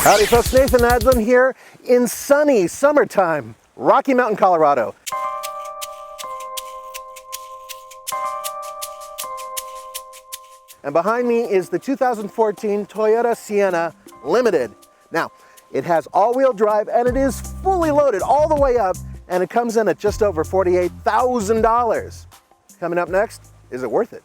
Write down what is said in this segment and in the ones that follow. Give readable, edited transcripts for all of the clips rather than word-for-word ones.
Howdy folks, Nathan Adlam here in sunny summertime, Rocky Mountain, Colorado. And behind me is the 2014 Toyota Sienna Limited. Now, it has all-wheel drive and it is fully loaded all the way up, and it comes in at just over $48,000. Coming up next, is it worth it?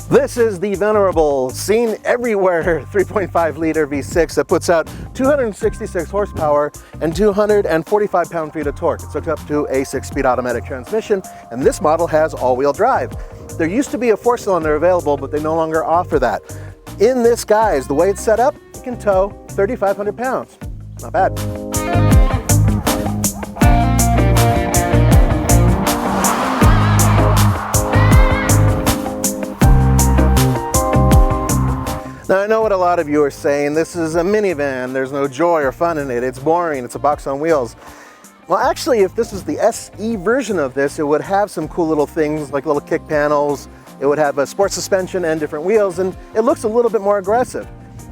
This is the venerable, seen everywhere 3.5 liter V6 that puts out 266 horsepower and 245 pound-feet of torque. It's hooked up to a 6-speed automatic transmission, and this model has all-wheel drive. There used to be a 4-cylinder available, but they no longer offer that. In this, guys, the way it's set up, it can tow 3,500 pounds. Not bad. Now, I know what a lot of you are saying. This is a minivan. There's no joy or fun in it. It's boring. It's a box on wheels. Well, actually, if this was the SE version of this, it would have some cool little things like little kick panels. It would have a sports suspension and different wheels, and it looks a little bit more aggressive.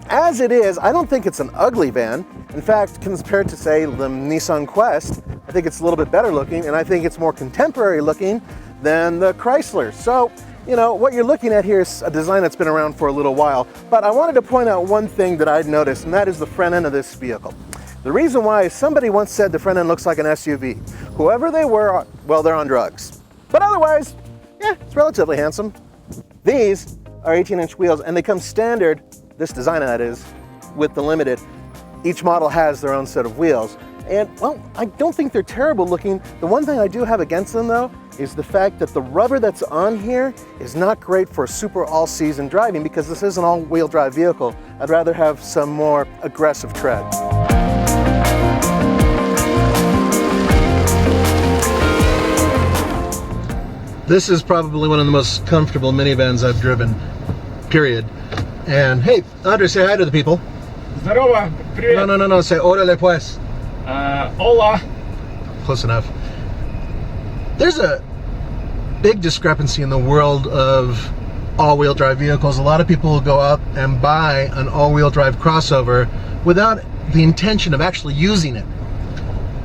As it is, I don't think it's an ugly van. In fact, compared to, say, the Nissan Quest, I think it's a little bit better looking, and I think it's more contemporary looking than the Chrysler. So, you know, what you're looking at here is a design that's been around for a little while, but I wanted to point out one thing that I'd noticed, and that is the front end of this vehicle. The reason why is somebody once said the front end looks like an SUV. Whoever they were, well, they're on drugs. But otherwise, yeah, it's relatively handsome. These are 18-inch wheels, and they come standard, this design that is, with the Limited. Each model has their own set of wheels. And, well, I don't think they're terrible looking. The one thing I do have against them, though, is the fact that the rubber that's on here is not great for super all-season driving, because this is an all-wheel drive vehicle. I'd rather have some more aggressive tread. This is probably one of the most comfortable minivans I've driven, period. And hey, Andre, say hi to the people. Здорово, привет. No, say órale pues. Hola. Close enough. There's a big discrepancy in the world of all-wheel drive vehicles. A lot of people will go out and buy an all-wheel drive crossover without the intention of actually using it.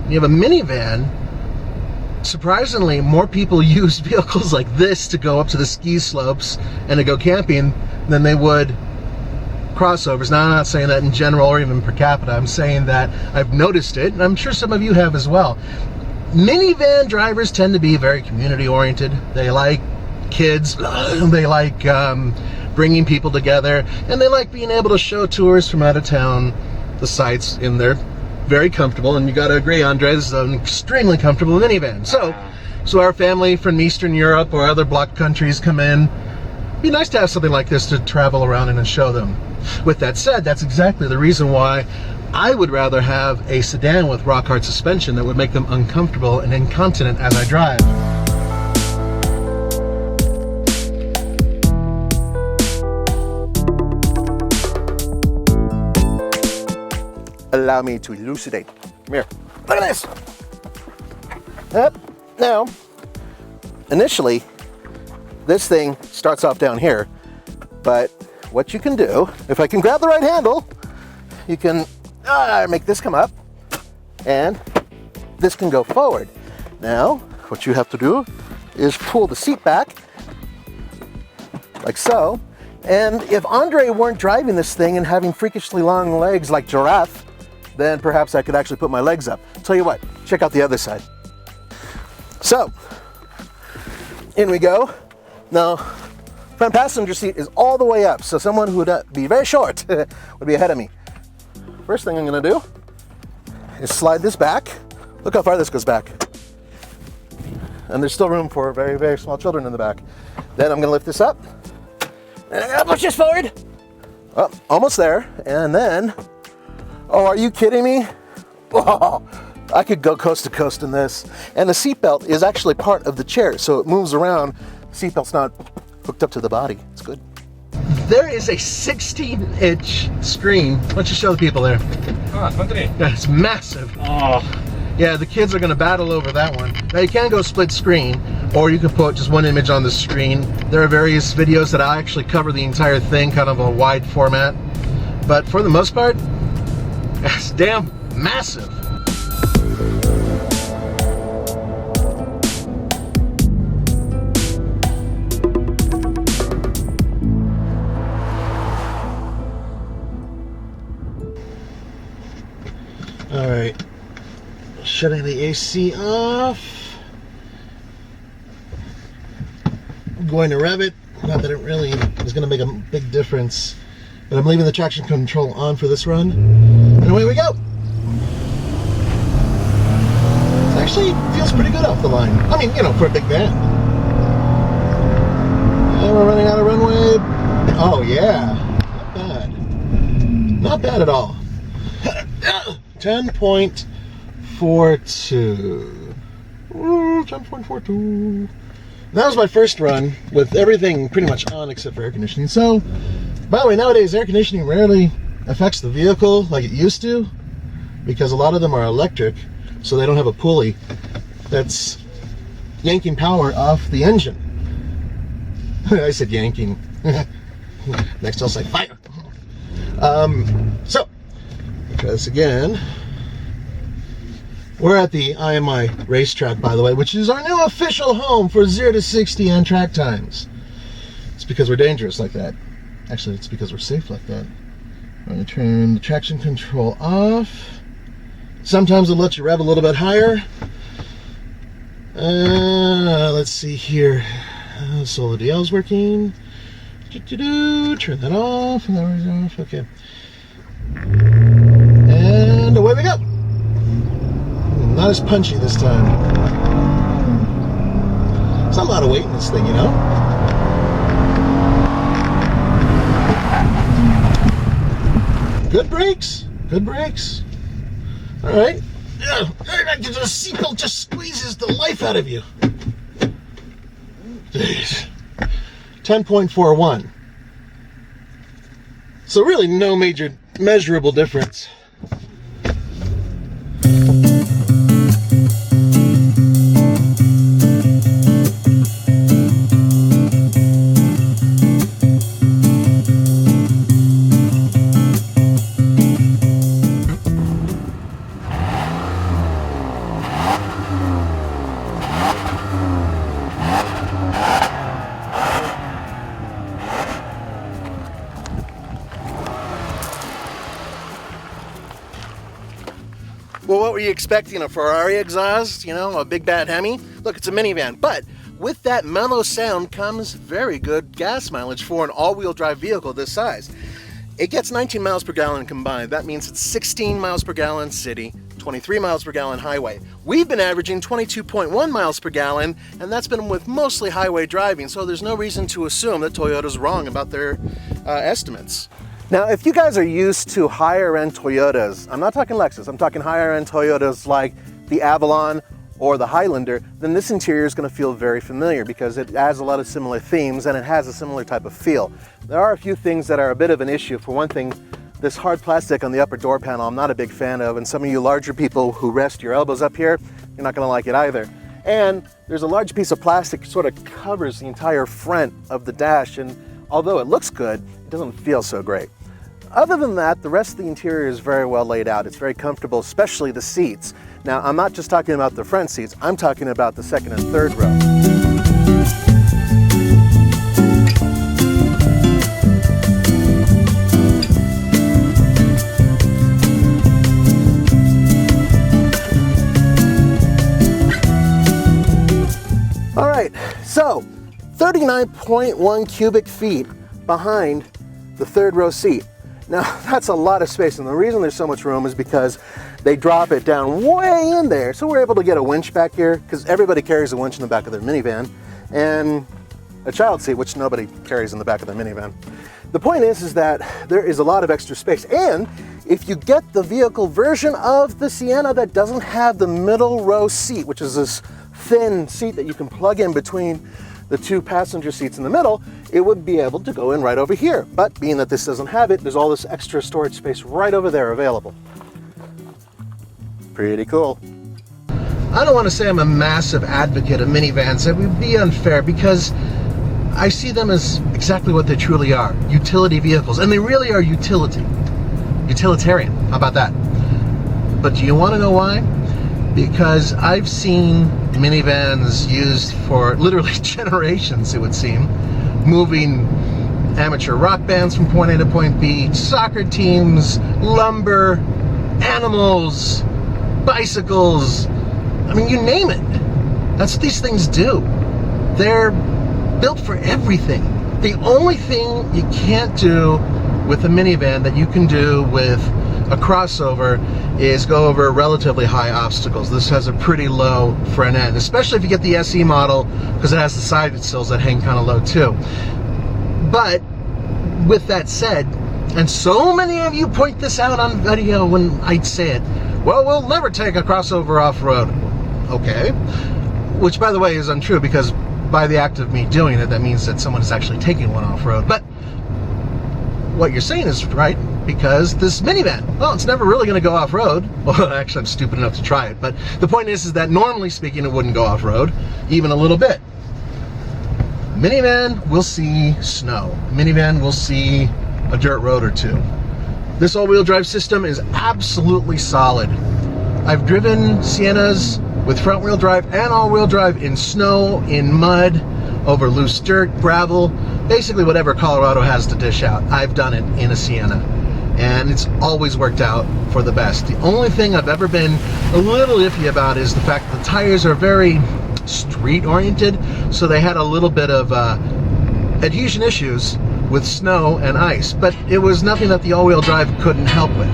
You have a minivan. Surprisingly, more people use vehicles like this to go up to the ski slopes and to go camping than they would crossovers. Now, I'm not saying that in general or even per capita. I'm saying that I've noticed it, and I'm sure some of you have as well. Minivan drivers tend to be very community oriented. They like kids, they like bringing people together, and they like being able to show tours from out of town the sights in their very comfortable, and you got to agree, Andre, this is an extremely comfortable minivan. So our family from Eastern Europe or other bloc countries come in. It'd be nice to have something like this to travel around in and show them. With that said, that's exactly the reason why I would rather have a sedan with rock hard suspension that would make them uncomfortable and incontinent as I drive. Allow me to elucidate. Come here. Look at this. Yep. Now, initially, this thing starts off down here, but what you can do, if I can grab the right handle, you can make this come up, and this can go forward. Now, what you have to do is pull the seat back, like so, and if Andre weren't driving this thing and having freakishly long legs like giraffe, then perhaps I could actually put my legs up. Tell you what, check out the other side. So, in we go. Now, front passenger seat is all the way up, so someone who would be very short would be ahead of me. First thing I'm gonna do is slide this back. Look how far this goes back. And there's still room for very, very small children in the back. Then I'm gonna lift this up, and I'm gonna push this forward. Oh, almost there, and then, oh, are you kidding me? Oh, I could go coast to coast in this. And the seatbelt is actually part of the chair, so it moves around seatbelt's not hooked up to the body. It's good. There is a 16-inch screen. Why don't you show the people there? Ah, смотри. That's massive. Oh, Yeah, the kids are going to battle over that one. Now you can go split screen, or you can put just one image on the screen. There are various videos that I actually cover the entire thing, kind of a wide format. But for the most part, it's damn massive. All right, shutting the AC off. I'm going to rev it. Not that it really is going to make a big difference, but I'm leaving the traction control on for this run. And away we go. It actually feels pretty good off the line. I mean, you know, for a big van. And we're running out of runway. Oh yeah, not bad. Not bad at all. 10.42. 10.42. That was my first run with everything pretty much on except for air conditioning. So, by the way, nowadays air conditioning rarely affects the vehicle like it used to, because a lot of them are electric, so they don't have a pulley that's yanking power off the engine. I said yanking. Next I'll say fire. So, try this again. We're at the IMI racetrack, by the way, which is our new official home for 0 to 60 on track times. It's because we're dangerous like that. Actually, it's because we're safe like that. I'm going to turn the traction control off. Sometimes it'll let you rev a little bit higher. Let's see here. Solo DL's working. Turn that off. And that was off. Okay. And away we go. Not as punchy this time. There's not a lot of weight in this thing, you know? Good brakes. Good brakes. All right. The seatbelt just squeezes the life out of you. Jeez. 10.41. So really no major measurable difference. Well, what were you expecting? A Ferrari exhaust? You know, a big bad Hemi? Look, it's a minivan, but with that mellow sound comes very good gas mileage for an all-wheel drive vehicle this size. It gets 19 miles per gallon combined. That means it's 16 miles per gallon city, 23 miles per gallon highway. We've been averaging 22.1 miles per gallon, and that's been with mostly highway driving, so there's no reason to assume that Toyota's wrong about their estimates. Now, if you guys are used to higher end Toyotas, I'm not talking Lexus, I'm talking higher end Toyotas like the Avalon or the Highlander, then this interior is going to feel very familiar because it has a lot of similar themes and it has a similar type of feel. There are a few things that are a bit of an issue. For one thing, this hard plastic on the upper door panel I'm not a big fan of, and some of you larger people who rest your elbows up here, you're not going to like it either. And there's a large piece of plastic sort of covers the entire front of the dash, and although it looks good, it doesn't feel so great. Other than that, the rest of the interior is very well laid out. It's very comfortable, especially the seats. Now, I'm not just talking about the front seats, I'm talking about the second and third row. All right, so 39.1 cubic feet behind the third row seat. Now, that's a lot of space, and the reason there's so much room is because they drop it down way in there. So we're able to get a winch back here, because everybody carries a winch in the back of their minivan, and a child seat, which nobody carries in the back of their minivan. The point is that there is a lot of extra space, and if you get the vehicle version of the Sienna that doesn't have the middle row seat, which is this thin seat that you can plug in between the 2 passenger seats in the middle, it would be able to go in right over here. But being that this doesn't have it, there's all this extra storage space right over there available. Pretty cool. I don't want to say I'm a massive advocate of minivans. It would be unfair because I see them as exactly what they truly are, utility vehicles. And they really are utilitarian. How about that? But do you want to know why? Because I've seen minivans used for literally generations, it would seem, moving amateur rock bands from point A to point B, soccer teams, lumber, animals, bicycles, I mean, you name it. That's what these things do. They're built for everything. The only thing you can't do with a minivan that you can do with a crossover is go over relatively high obstacles. This has a pretty low front end, especially if you get the SE model, because it has the side sills that hang kind of low too. But with that said, and so many of you point this out on video when I say it, well, we'll never take a crossover off-road. Okay. Which, by the way, is untrue, because by the act of me doing it, that means that someone is actually taking one off-road. But what you're saying is right, because this minivan, well, it's never really going to go off-road. Well, actually, I'm stupid enough to try it. But the point is that normally speaking, it wouldn't go off-road, even a little bit. Minivan will see snow. Minivan will see a dirt road or two. This all-wheel drive system is absolutely solid. I've driven Siennas with front-wheel drive and all-wheel drive in snow, in mud, over loose dirt, gravel, basically whatever Colorado has to dish out. I've done it in a Sienna, and it's always worked out for the best. The only thing I've ever been a little iffy about is the fact that the tires are very street-oriented, so they had a little bit of adhesion issues with snow and ice, but it was nothing that the all-wheel drive couldn't help with.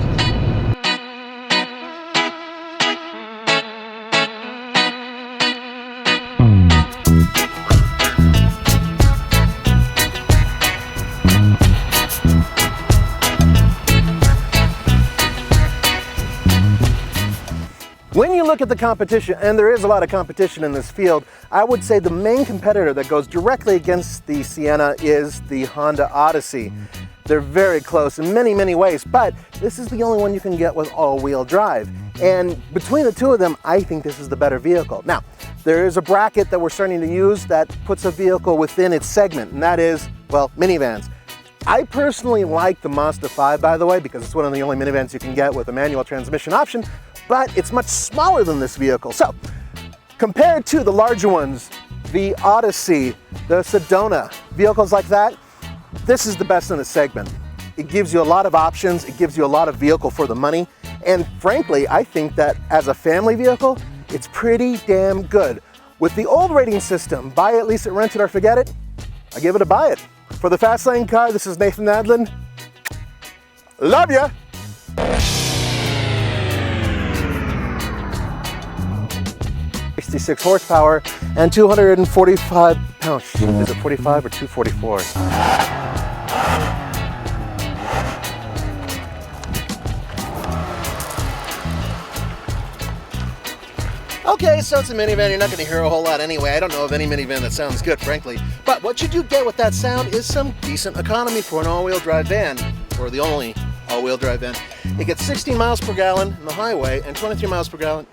When you look at the competition, and there is a lot of competition in this field, I would say the main competitor that goes directly against the Sienna is the Honda Odyssey. They're very close in many, many ways, but this is the only one you can get with all-wheel drive. And between the two of them, I think this is the better vehicle. Now, there is a bracket that we're starting to use that puts a vehicle within its segment, and that is, well, minivans. I personally like the Mazda 5, by the way, because it's one of the only minivans you can get with a manual transmission option, but it's much smaller than this vehicle. So, compared to the larger ones, the Odyssey, the Sedona, vehicles like that, this is the best in the segment. It gives you a lot of options, it gives you a lot of vehicle for the money, and frankly, I think that as a family vehicle, it's pretty damn good. With the old rating system, buy it, lease it, rent it, or forget it, I give it a buy it. For the Fast Lane Car, this is Nathan Adlin. Love ya! .66 horsepower and 245 pounds. Is it 45 or 244? Okay, so it's a minivan. You're not going to hear a whole lot anyway. I don't know of any minivan that sounds good, frankly. But what you do get with that sound is some decent economy for an all-wheel drive van, or the only all-wheel drive van. It gets 16 miles per gallon on the highway and 23 miles per gallon